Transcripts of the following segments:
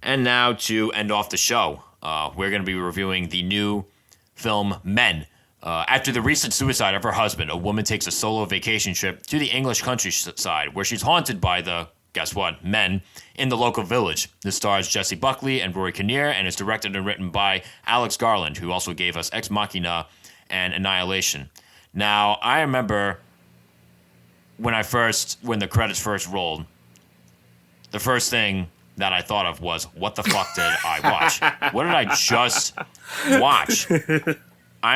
And now to end off the show, we're going to be reviewing the new film Men. After the recent suicide of her husband, a woman takes a solo vacation trip to the English countryside where she's haunted by the, guess what, men in the local village. This stars Jessie Buckley and Rory Kinnear and is directed and written by Alex Garland, who also gave us Ex Machina and Annihilation. Now, I remember when the credits first rolled, the first thing that I thought of was, what the fuck did I watch? What did I just watch? I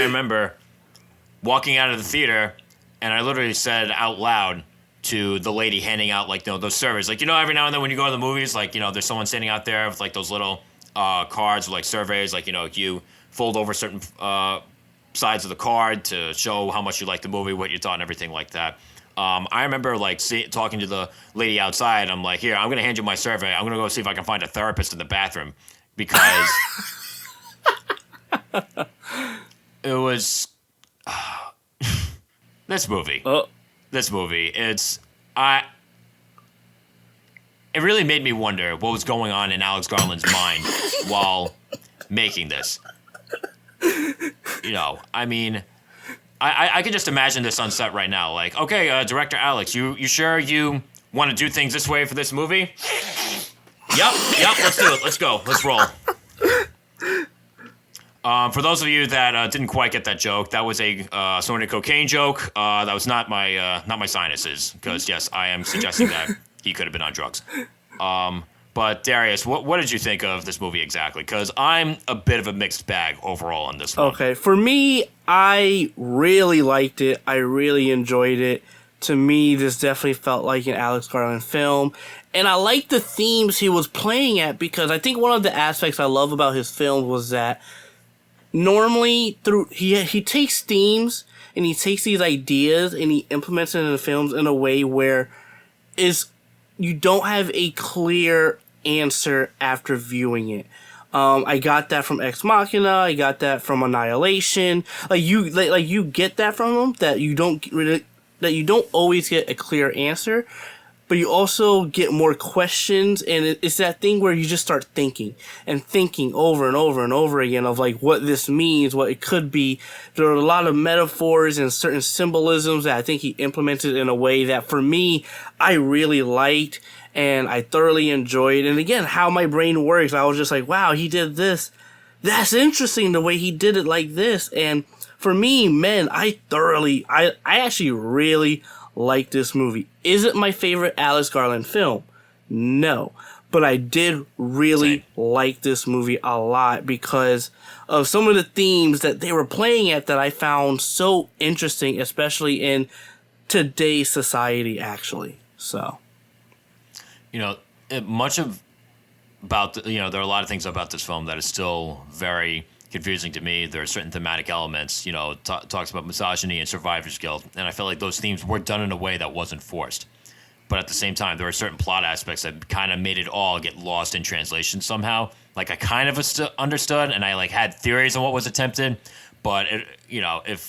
remember walking out of the theater, and I literally said out loud to the lady handing out, like, those surveys. Like, every now and then when you go to the movies, like, there's someone standing out there with, like, those little cards with, like, surveys. Like, you fold over certain sides of the card to show how much you like the movie, what you thought, and everything like that. I remember, like, talking to the lady outside. I'm like, here, I'm going to hand you my survey. I'm going to go see if I can find a therapist in the bathroom. Because it was... This movie. It really made me wonder what was going on in Alex Garland's mind while making this. I mean... I can just imagine this on set right now. Like, okay, Director Alex, you sure you want to do things this way for this movie? Yep, let's do it. Let's go. Let's roll. For those of you that didn't quite get that joke, that was a snorting cocaine joke. That was not my sinuses, because yes, I am suggesting that he could have been on drugs. But Darius, what did you think of this movie exactly? Because I'm a bit of a mixed bag overall on this one. Okay, for me, I really liked it. I really enjoyed it. To me, this definitely felt like an Alex Garland film. And I liked the themes he was playing at, because I think one of the aspects I love about his films was that normally he takes themes and he takes these ideas and he implements it in the films in a way where you don't have a clear answer after viewing it. I got that from Ex Machina. I got that from Annihilation. You get that from them, that you don't always get a clear answer, but you also get more questions, and it's that thing where you just start thinking over and over and over again of like what this means, what it could be. There are a lot of metaphors and certain symbolisms that I think he implemented in a way that for me, I really liked and I thoroughly enjoyed. And again, how my brain works, I was just like, wow, he did this. That's interesting the way he did it like this. And for me, man, I actually really like this movie. Is it my favorite Alex Garland film? No. But I did really like this movie a lot because of some of the themes that they were playing at that I found so interesting, especially in today's society, actually. So, there are a lot of things about this film that is still very confusing to me. There are certain thematic elements, talks about misogyny and survivor's guilt, and I felt like those themes were done in a way that wasn't forced. But at the same time, there are certain plot aspects that kind of made it all get lost in translation somehow. Like, I kind of understood, and I had theories on what was attempted, but it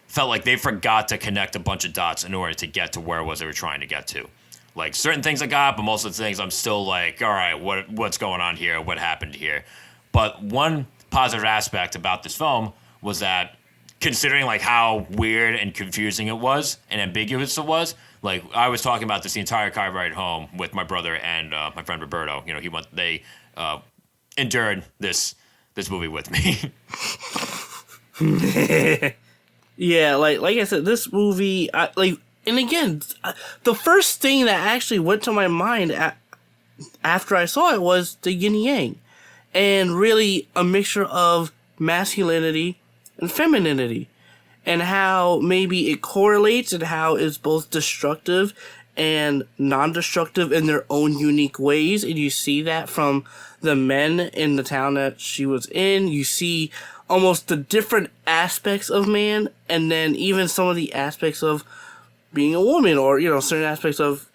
felt like they forgot to connect a bunch of dots in order to get to where it was they were trying to get to. Like, certain things I got, but most of the things I'm still like, all right, what's going on here? What happened here? But one positive aspect about this film was that, considering how weird and confusing it was and ambiguous it was, I was talking about this the entire car ride home with my brother and my friend Roberto. They endured this movie with me. Yeah, like I said, this movie, and again, the first thing that actually went to my mind after I saw it was the yin and yang, and really a mixture of masculinity and femininity, and how maybe it correlates and how it's both destructive and non-destructive in their own unique ways. And you see that from the men in the town that she was in. You see almost the different aspects of man, and then even some of the aspects of being a woman, or, certain aspects of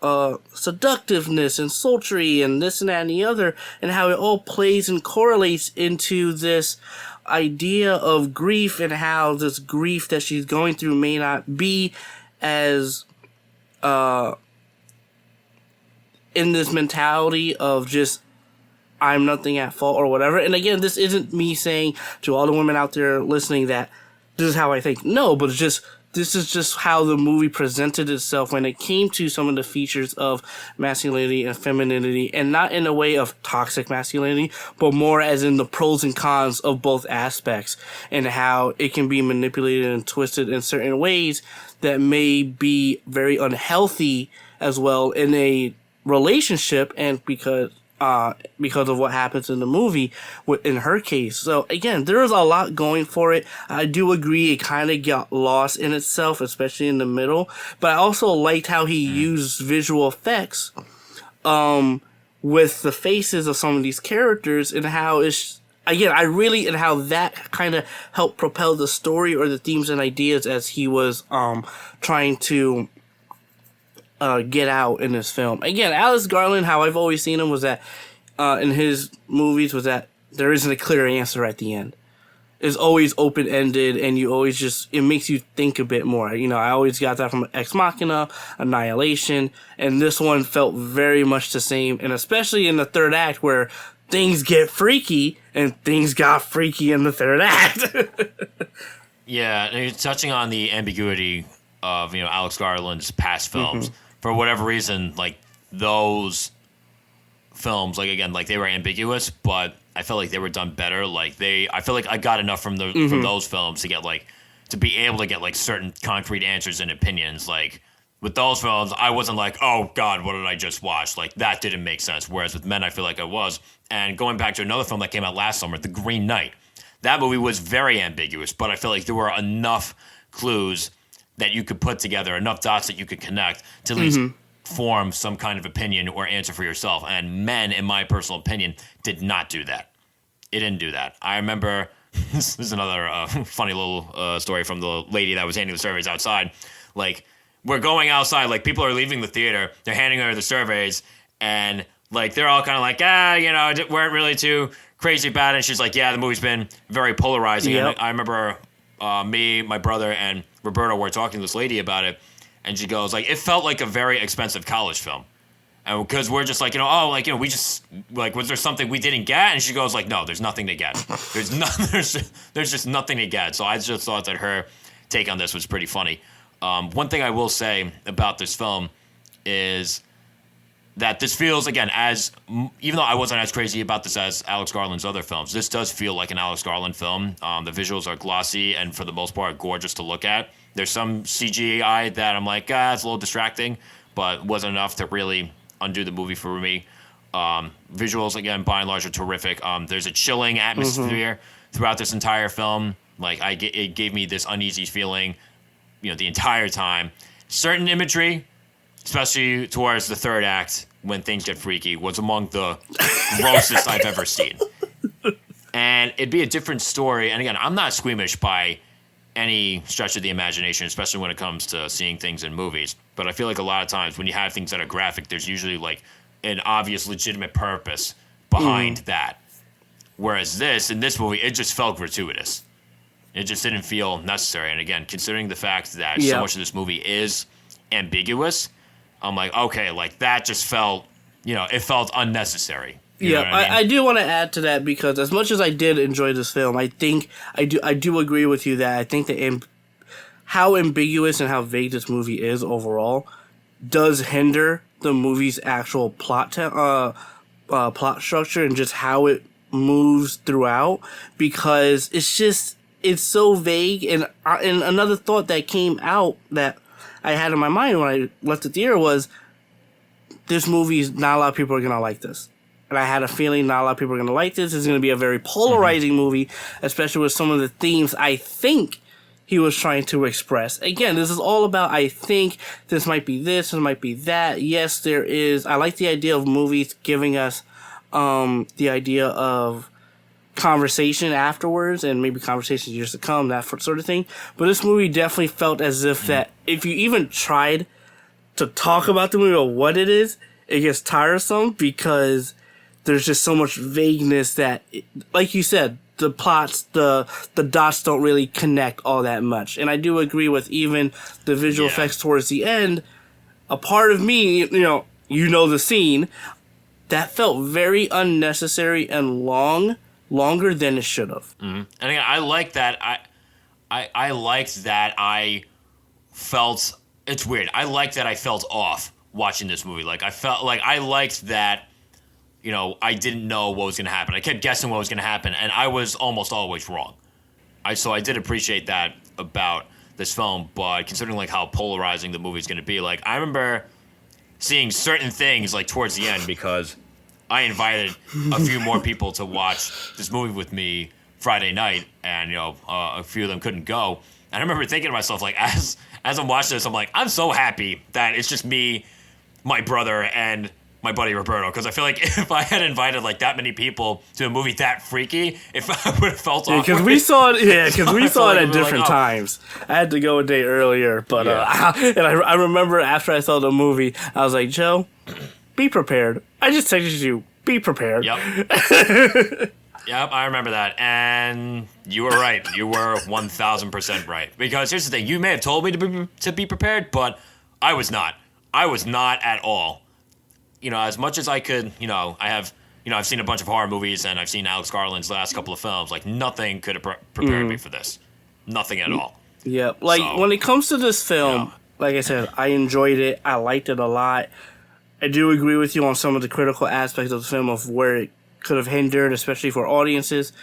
seductiveness and sultry and this and that and the other, and how it all plays and correlates into this idea of grief, and how this grief that she's going through may not be as in this mentality of just, I'm nothing at fault or whatever. And again, this isn't me saying to all the women out there listening that this is how I think. No, but it's just, this is just how the movie presented itself when it came to some of the features of masculinity and femininity, and not in a way of toxic masculinity, but more as in the pros and cons of both aspects and how it can be manipulated and twisted in certain ways that may be very unhealthy as well in a relationship, and because of what happens in the movie in her case. So again, there is a lot going for it. I do agree it kind of got lost in itself, especially in the middle, but I also liked how he used visual effects with the faces of some of these characters, and how it's, again, and how that kind of helped propel the story or the themes and ideas as he was trying to get out in this film. Again, Alex Garland, how I've always seen him was that in his movies was that there isn't a clear answer at the end. It's always open-ended, and you always just, it makes you think a bit more. You know, I always got that from Ex Machina, Annihilation, and this one felt very much the same, and especially in the third act where things get freaky, and things got freaky in the third act. Yeah, and you're touching on the ambiguity of, Alex Garland's past films. For whatever reason, like, those films, like, again, like, they were ambiguous, but I felt like they were done better. Like, I feel like I got enough from from those films to get, like, to be able to get, like, certain concrete answers and opinions. Like, with those films, I wasn't like, oh, God, what did I just watch? Like, that didn't make sense. Whereas with Men, I feel like I was. And going back to another film that came out last summer, The Green Knight, that movie was very ambiguous, but I feel like there were enough clues that you could put together, enough dots that you coid connect to at least form some kind of opinion or answer for yourself. And Men, in my personal opinion, did not do that. It didn't do that. I remember, this is another funny little story from the lady that was handing the surveys outside. Like, we're going outside, like, people are leaving the theater, they're handing her the surveys, and, like, they're all kind of like, weren't really too crazy about it. And she's like, yeah, the movie's been very polarizing. Yep. And I remember me, my brother, and Roberto were talking to this lady about it, and she goes, like, it felt like a very expensive college film. And because we're just like, we just, like, was there something we didn't get? And she goes, like, no, there's nothing to get. There's just nothing to get. So I just thought that her take on this was pretty funny. One thing I will say about this film is that this feels, again, even though I wasn't as crazy about this as Alex Garland's other films, this does feel like an Alex Garland film. The visuals are glossy and, for the most part, gorgeous to look at. There's some CGI that I'm like, it's a little distracting, but wasn't enough to really undo the movie for me. Visuals, again, by and large, are terrific. There's a chilling atmosphere throughout this entire film. Like, it gave me this uneasy feeling, the entire time. Certain imagery, especially towards the third act, when things get freaky, was among the grossest I've ever seen. And it'd be a different story. And again, I'm not squeamish by any stretch of the imagination, especially when it comes to seeing things in movies. But I feel like a lot of times when you have things that are graphic, there's usually, like, an obvious, legitimate purpose behind that. Whereas in this movie, it just felt gratuitous. It just didn't feel necessary. And again, considering the fact that so much of this movie is ambiguous, I'm like, okay, like, that just felt, it felt unnecessary. You know what I mean? I do want to add to that, because as much as I did enjoy this film, I think I do agree with you that I think that how ambiguous and how vague this movie is overall does hinder the movie's actual plot structure and just how it moves throughout, because it's so vague. And another thought that came out that I had in my mind when I left the theater was, this movie, not a lot of people are going to like this. And I had a feeling not a lot of people are going to like this. It's going to be a very polarizing movie, especially with some of the themes I think he was trying to express. Again, this is all about, I think this might be this might be that. Yes, there is. I like the idea of movies giving us the idea of conversation afterwards, and maybe conversations years to come, that sort of thing. But this movie definitely felt as if that if you even tried to talk about the movie or what it is, it gets tiresome, because there's just so much vagueness that, like you said, the plots, the dots don't really connect all that much. And I do agree with even the visual effects towards the end. A part of me, you know the scene, that felt very unnecessary and longer than it should have. Mm-hmm. And again, I like that. I liked that I felt, it's weird. I liked that I felt off watching this movie. Like, I felt like I liked that, you know, I didn't know what was going to happen. I kept guessing what was going to happen, and I was almost always wrong. So I did appreciate that about this film, but considering like how polarizing the movie's going to be, like I remember seeing certain things like towards the end because I invited a few more people to watch this movie with me Friday night, and you know a few of them couldn't go. And I remember thinking to myself, like as I'm watching this, I'm like, I'm so happy that it's just me, my brother, and my buddy Roberto, because I feel like if I had invited like that many people to a movie that freaky, if I would have felt awkward. Because we saw it, at different times. I had to go a day earlier, but and I remember after I saw the movie, I was like, Joe, be prepared. I just texted you, be prepared. Yep. Yep, I remember that, and you were right. You were 1,000% right. Because here's the thing: you may have told me to be prepared, but I was not. I was not at all. You know, as much as I could, you know, I've seen a bunch of horror movies and I've seen Alex Garland's last couple of films. Like, nothing could have prepared me for this. Nothing at all. Yeah. Like, when it comes to this film, like I said, I enjoyed it. I liked it a lot. I do agree with you on some of the critical aspects of the film of where it could have hindered, especially for audiences.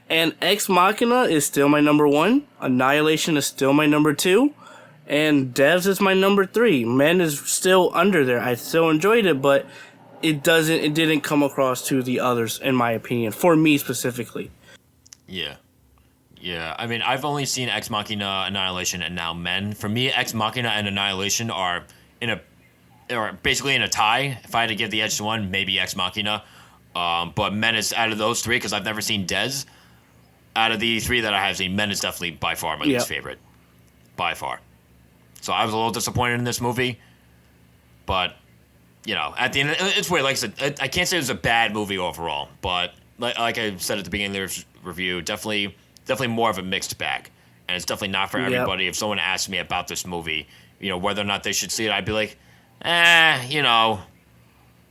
And Ex Machina is still my number 1. Annihilation is still my number 2. And Devs is my number 3. Men is still under there. I still enjoyed it, but it didn't come across to the others, in my opinion, for me specifically. Yeah. Yeah. I mean, I've only seen Ex Machina, Annihilation, and now Men. For me, Ex Machina and Annihilation are basically in a tie. If I had to give the edge to one, maybe Ex Machina. But Men is out of those 3, because I've never seen Des. Out of the 3 that I have seen, Men is definitely by far my least favorite. By far. So I was a little disappointed in this movie, but, you know, at the end, it's weird. Like I said, I can't say it was a bad movie overall, but like I said at the beginning of the review, definitely more of a mixed bag, and it's definitely not for everybody. If someone asked me about this movie, you know, whether or not they should see it, I'd be like, you know,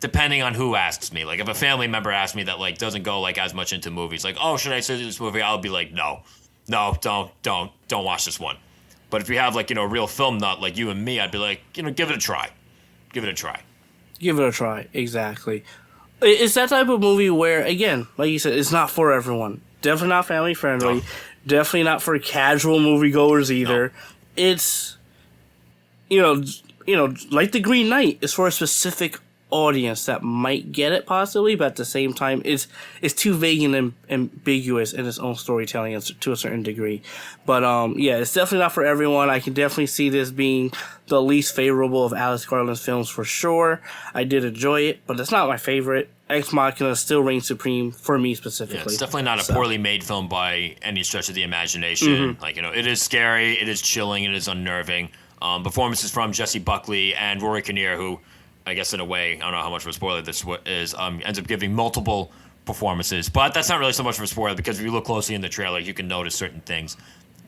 depending on who asks me. Like, if a family member asks me that, like, doesn't go, like, as much into movies, like, oh, should I see this movie? I'll be like, no, don't watch this one. But if you have, like, you know, a real film nut like you and me, I'd be like, you know, give it a try. Give it a try. Give it a try, exactly. It's that type of movie where, again, like you said, it's not for everyone. Definitely not family friendly. No. Definitely not for casual moviegoers either. No. It's, you know, like The Green Knight, it's for a specific audience that might get it possibly, but at the same time it's too vague and ambiguous in its own storytelling to a certain degree. But it's definitely not for everyone. I can definitely see this being the least favorable of Alex Garland's films for sure. I did enjoy it, but it's not my favorite. Ex Machina still reigns supreme for me specifically. Yeah, it's definitely not a poorly made film by any stretch of the imagination. Mm-hmm. Like, you know, it is scary, it is chilling, it is unnerving. Performances from Jesse Buckley and Rory Kinnear, who, I guess in a way, I don't know how much of a spoiler this is, ends up giving multiple performances. But that's not really so much of a spoiler, because if you look closely in the trailer, you can notice certain things.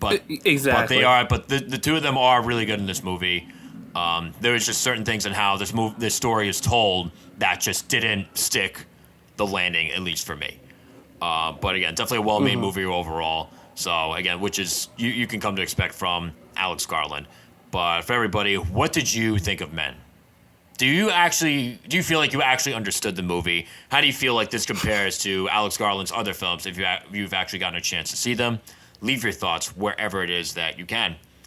But exactly. But the 2 of them are really good in this movie. There is just certain things in how this story is told that just didn't stick the landing, at least for me. But again, definitely a well-made movie overall. So again, which is you can come to expect from Alex Garland. But for everybody, what did you think of Men? Do you feel like you actually understood the movie? How do you feel like this compares to Alex Garland's other films if you've actually gotten a chance to see them? Leave your thoughts wherever it is that you can.